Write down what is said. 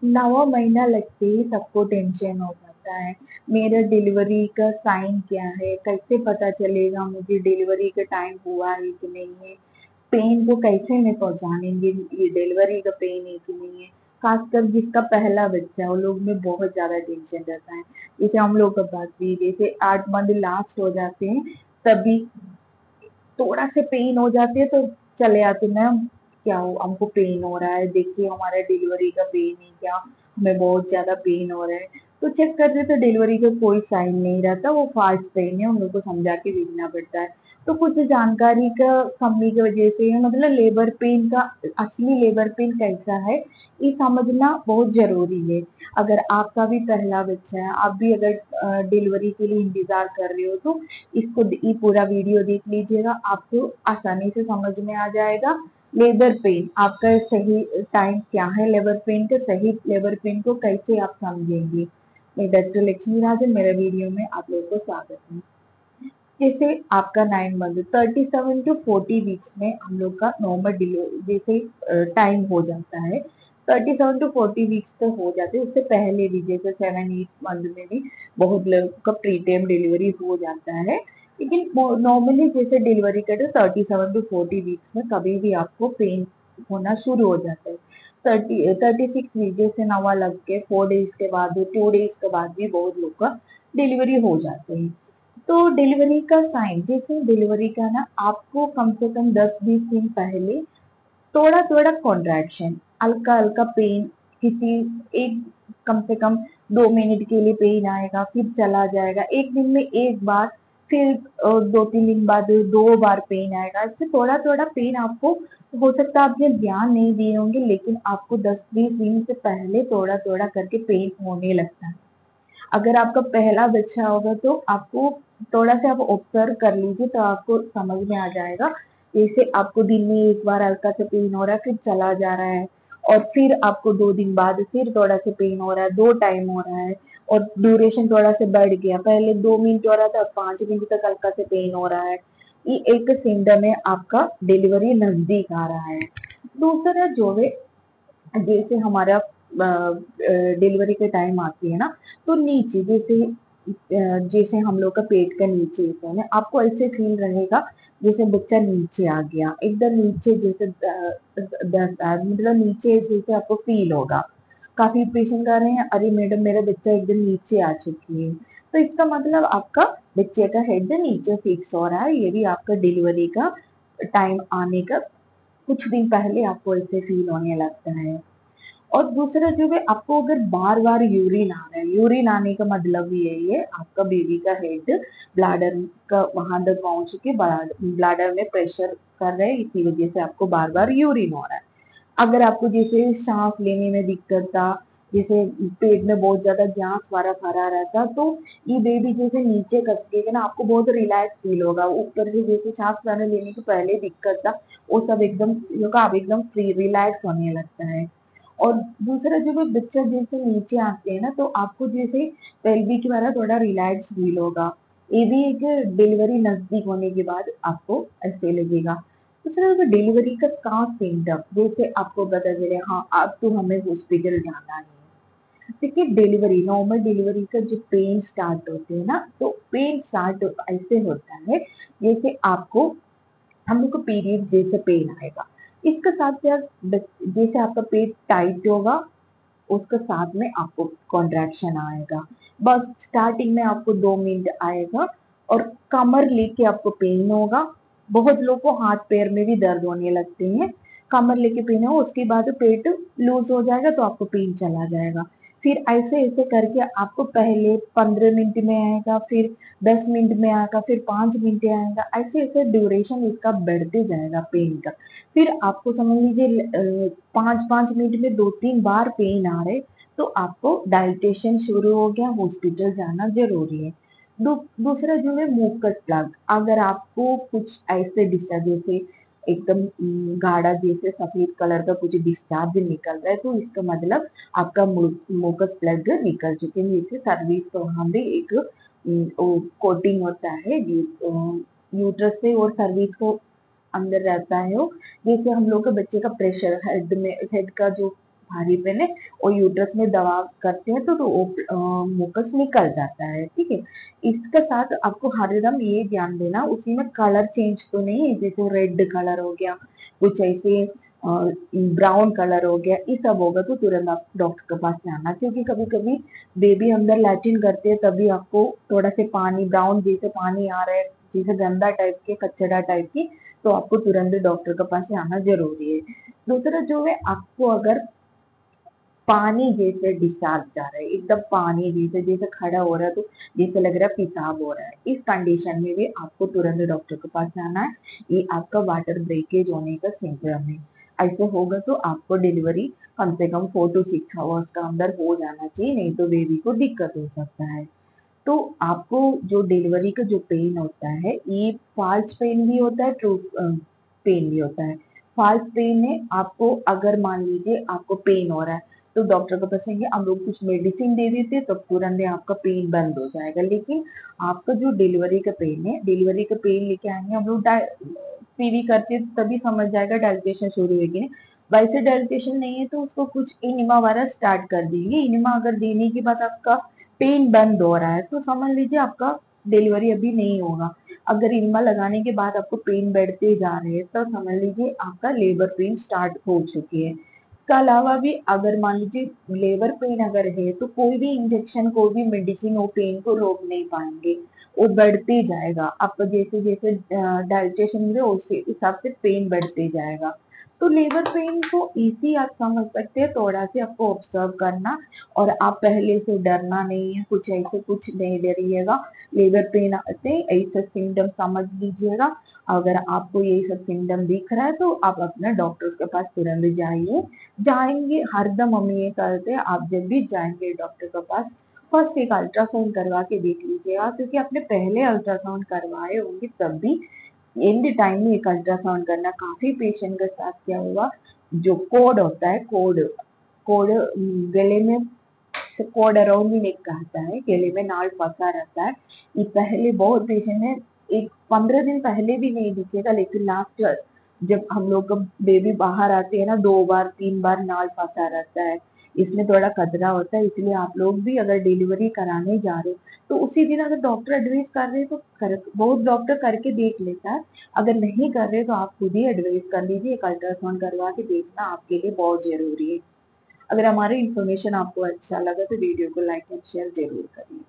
नवा महीना लगते ही सबको टेंशन हो जाता है। मेरा डिलीवरी का साइन क्या है, कैसे पता चलेगा मुझे डिलीवरी का टाइम हुआ है कि नहीं है, पेन को कैसे मैं पहुंचानेंगे, ये डिलीवरी का पेन है कि नहीं है। खासकर जिसका पहला बच्चा है, वो लोग में बहुत ज्यादा टेंशन रहता है। जैसे हम लोग का बात भी, जैसे 8 मंथ लास्ट हो जाते हैं, तभी थोड़ा से पेन हो जाती है तो चले आते, मैम क्या हो, हमको पेन हो रहा है, देखिए हमारा डिलीवरी का पेन है क्या, हमें बहुत ज्यादा पेन हो रहा है। तो चेक करते तो डिलीवरी का कोई साइन नहीं रहता, वो फास्ट पेन है, उन लोग को समझा के भेजना पड़ता है। तो कुछ जानकारी का कमी की वजह से, मतलब लेबर पेन का असली लेबर पेन कैसा है, ये समझना बहुत जरूरी है। अगर आपका भी पहला बच्चा है, आप भी अगर डिलीवरी के लिए इंतजार कर रहे हो, तो इसको ये पूरा वीडियो देख लीजिएगा, आपको आसानी से समझ में आ जाएगा। लेबर पेन आपका सही टाइम क्या है, लेबर पेन का सही लेबर पेन को कैसे आप समझेंगे। मैं डॉक्टर लक्ष्मी राजन, मेरे वीडियो में आप लोगों को स्वागत है। जैसे आपका 9 मंथ 37 to 40 वीक्स में हम लोग का नॉर्मल डिलीवरी जैसे टाइम हो जाता है। 37 to 40 वीक्स तक हो जाते हैं, उससे पहले भी जैसे 7-8 मंथ में भी बहुत लोग का प्री टेम डिलीवरी हो जाता है। लेकिन नॉर्मली जैसे डिलीवरी करते 37 to 40 वीक्स में कभी भी आपको पेन होना शुरू हो जाता है। 36 वीक जैसे नवा लग के 4 डेज के बाद, 2 डेज के बाद भी बहुत लोग का डिलीवरी हो जाते हैं। तो डिलीवरी का साइन, जैसे डिलीवरी का ना, आपको कम से कम 10-20 दिन पहले थोड़ा थोड़ा कॉन्ट्रैक्शन, हल्का हल्का पेन, किसी एक कम से कम 2 मिनट के लिए पेन आएगा, फिर चला जाएगा, एक दिन में एक बार, फिर 2-3 दिन बाद 2 बार पेन आएगा। इससे थोड़ा थोड़ा पेन आपको, हो सकता है आपने ध्यान नहीं दिए होंगे, लेकिन आपको 10-20 दिन से पहले थोड़ा थोड़ा करके पेन होने लगता है। अगर आपका पहला बच्चा होगा तो आपको थोड़ा सा आप ऑब्जर्व कर लीजिए, तो आपको समझ में आ जाएगा। जैसे आपको दिन में एक बार हल्का सा पेन हो रहा है, फिर चला जा रहा है, और फिर आपको 2 दिन बाद फिर थोड़ा सा पेन हो रहा है, 2 टाइम हो रहा है, और ड्यूरेशन थोड़ा सा बढ़ गया, पहले 2 मिनट हो रहा था, 5 मिनट तक हल्का से पेन हो रहा है। ये एक सिम्टम है आपका डिलीवरी नजदीक आ रहा है। दूसरा जो है, जैसे हमारा डिलीवरी के टाइम आती है ना, तो नीचे जैसे हम लोग का पेट का नीचे होता है ना, आपको ऐसे फील रहेगा जैसे बच्चा नीचे आ गया, एकदम नीचे, जैसे मतलब नीचे जैसे आपको फील होगा। काफी पेशेंट कह रहे हैं, अरे मैडम मेरा बच्चा एकदम नीचे आ चुकी है। तो इसका मतलब आपका बच्चे का हेड नीचे फिक्स हो रहा है, ये भी आपका डिलीवरी का टाइम आने का कुछ दिन पहले आपको ऐसे फील होने लगता है। और दूसरा जो है, आपको अगर बार बार यूरिन आ रहा है, यूरिन आने का मतलब ये है आपका बेबी का हेड ब्लाडर का वहां तक पहुंच के ब्लाडर में प्रेशर कर रहे हैं, इसी वजह से आपको बार बार यूरिन हो रहा है। अगर आपको जैसे सांस लेने में दिक्कत था, जैसे पेट में बहुत ज्यादा गैस वाला भरा रहता, तो ये बेबी जैसे नीचे कसके ना, आपको बहुत रिलैक्स फील होगा। ऊपर से जैसे सांस वाने लेने के पहले दिक्कत था, वो सब एकदम आप एकदम फ्री रिलैक्स होने लगता है। और दूसरा जो है, बच्चा जैसे नीचे आते हैं ना, तो आपको जैसे पेल्विक वाला थोड़ा रिलैक्स फील होगा। ये भी एक डिलीवरी नजदीक होने के बाद आपको ऐसे लगेगा। दूसरा जो डिलीवरी का काफ सिम्टम, जैसे आपको पता चले हाँ अब तो हमें हॉस्पिटल जाना है। देखिए डिलीवरी, नॉर्मल डिलीवरी का जो पेन स्टार्ट होते हैं ना, तो पेन स्टार्ट ऐसे होता है जैसे आपको, हम लोग को पीरियड जैसे पेन आएगा, इसके साथ साथ जैसे आपका पेट टाइट होगा, उसके साथ में आपको कॉन्ट्रैक्शन आएगा। बस स्टार्टिंग में आपको 2 मिनट आएगा, और कमर लेके आपको पेन होगा। बहुत लोग को हाथ पैर में भी दर्द होने लगते हैं। कमर लेके पेन हो, उसके बाद पेट लूज हो जाएगा तो आपको पेन चला जाएगा। फिर ऐसे ऐसे करके आपको पहले 15 मिनट में आएगा, फिर 10 मिनट में आएगा, फिर 5 मिनट आएगा, ऐसे ऐसे ड्यूरेशन इसका बढ़ते जाएगा पेन का। फिर आपको समझ लीजिए 5-5 मिनट में 2-3 बार पेन आ रहे, तो आपको डाइटेशन शुरू हो गया, हॉस्पिटल जाना जरूरी है। दूसरा जो है मुकस प्लग, अगर आपको कुछ ऐसे डिस्चार्ज जैसे एकदम गाढ़ा जैसे सफेद कलर का कुछ डिस्चार्ज निकल रहा है, तो इसका मतलब आपका मुकस प्लग निकल चुके हैं। जैसे सर्विस तो वहां भी एक कोटिंग होता है यूट्रस से और सर्विस को अंदर रहता है वो। जैसे हम लोग के बच्चे का प्रेशर हेड में, हेड का जो भारी पहने और यूट्रस में दवा करते हैं तो मुकस निकल जाता है, ठीक है। इसके साथ आपको हरदम ये ध्यान देना उसी में कलर चेंज तो नहीं है, जैसे रेड कलर हो गया, कुछ ऐसे ब्राउन कलर हो गया, ये सब होगा तो तुरंत आप डॉक्टर के पास जाना, क्योंकि कभी कभी बेबी अंदर लैट्रिन करते हैं तभी आपको थोड़ा से पानी ब्राउन जैसे पानी आ रहा है, जैसे गंदा टाइप के कचरा टाइप की, तो आपको तुरंत डॉक्टर के पास आना जरूरी है। दूसरा जो है, आपको अगर पानी जैसे डिस्चार्ज जा रहा है, एकदम पानी जैसे जैसे खड़ा हो रहा है तो जैसे लग रहा है पेशाब हो रहा है, इस कंडीशन में भी आपको तुरंत डॉक्टर के पास जाना है। ये आपका वाटर ब्रेकेज होने का सिम्टम है। ऐसे होगा तो आपको डिलीवरी कम से कम 4 to 6 आवर्स का अंदर हो जाना चाहिए, नहीं तो बेबी को दिक्कत हो सकता है। तो आपको जो डिलीवरी का जो पेन होता है, ये फॉल्स पेन भी होता है, ट्रू पेन भी होता है। फॉल्स पेन है, आपको अगर मान लीजिए आपको पेन हो रहा है तो डॉक्टर के पास आएंगे, हम लोग कुछ मेडिसिन दे देते हैं तो तुरंत ही आपका पेन बंद हो जाएगा। लेकिन आपका जो डिलीवरी का पेन है, डिलीवरी का पेन लेके आएंगे हम लोग, पीवी करते तभी समझ जाएगा डायलिटेशन शुरू होगी। वैसे डायलिटेशन नहीं है तो उसको कुछ इनिमा वगैरह स्टार्ट कर देंगे। इनिमा अगर देने के बाद आपका पेन बंद हो रहा है तो समझ लीजिए आपका डिलीवरी अभी नहीं होगा। अगर इनिमा लगाने के बाद आपको पेन बढ़ते जा रहे हैं तो समझ लीजिए आपका लेबर पेन स्टार्ट हो चुकी है। इसके अलावा भी अगर मान लीजिए लेबर पेन अगर है तो कोई भी इंजेक्शन कोई भी मेडिसिन वो पेन को रोक नहीं पाएंगे, वो बढ़ते जाएगा। आपका जैसे जैसे डाइजेशन में उसी हिसाब से पेन बढ़ते जाएगा। तो लेबर पेन को इजी आप समझ सकते हैं, थोड़ा सा आपको ऑब्जर्व करना, और आप पहले से डरना नहीं है, कुछ ऐसे कुछ नहीं डरिएगा। लेबर पेन आते ऐसे सिम्टम समझ लीजिएगा। अगर आपको ये सब सिम्टम दिख रहा है तो आप अपने डॉक्टर के पास तुरंत जाइए। जाएंगे हरदम हम ये करते हैं, आप जब भी जाएंगे डॉक्टर के पास फर्स्ट एक अल्ट्रासाउंड करवा के देख लीजिएगा, क्योंकि आपने पहले अल्ट्रासाउंड करवाए होंगे तब भी एंड टाइम में एक अल्ट्रासाउंड करना। काफी पेशेंट के साथ क्या हुआ, जो कोड होता है, कोड कोड गले में कोड अराउंड नेक कहता है, गले में नाड़ फंसा रहता है। ये पहले बहुत पेशेंट है, एक 15 दिन पहले भी नहीं दिखेगा, लेकिन लास्ट जब हम लोग का बेबी बाहर आते हैं ना, 2 बार 3 बार नाल फंसा रहता है। इसमें थोड़ा खतरा होता है, इसलिए आप लोग भी अगर डिलीवरी कराने जा रहे हो तो उसी दिन अगर डॉक्टर एडवाइस कर रहे हैं तो बहुत डॉक्टर करके देख लेता है। अगर नहीं कर रहे तो आप खुद ही एडवाइस कर लीजिए, एक अल्ट्रासाउंड करवा के देखना आपके लिए बहुत जरूरी है। अगर हमारी इन्फॉर्मेशन आपको अच्छा लगा तो वीडियो को लाइक एंड शेयर जरूर करिए।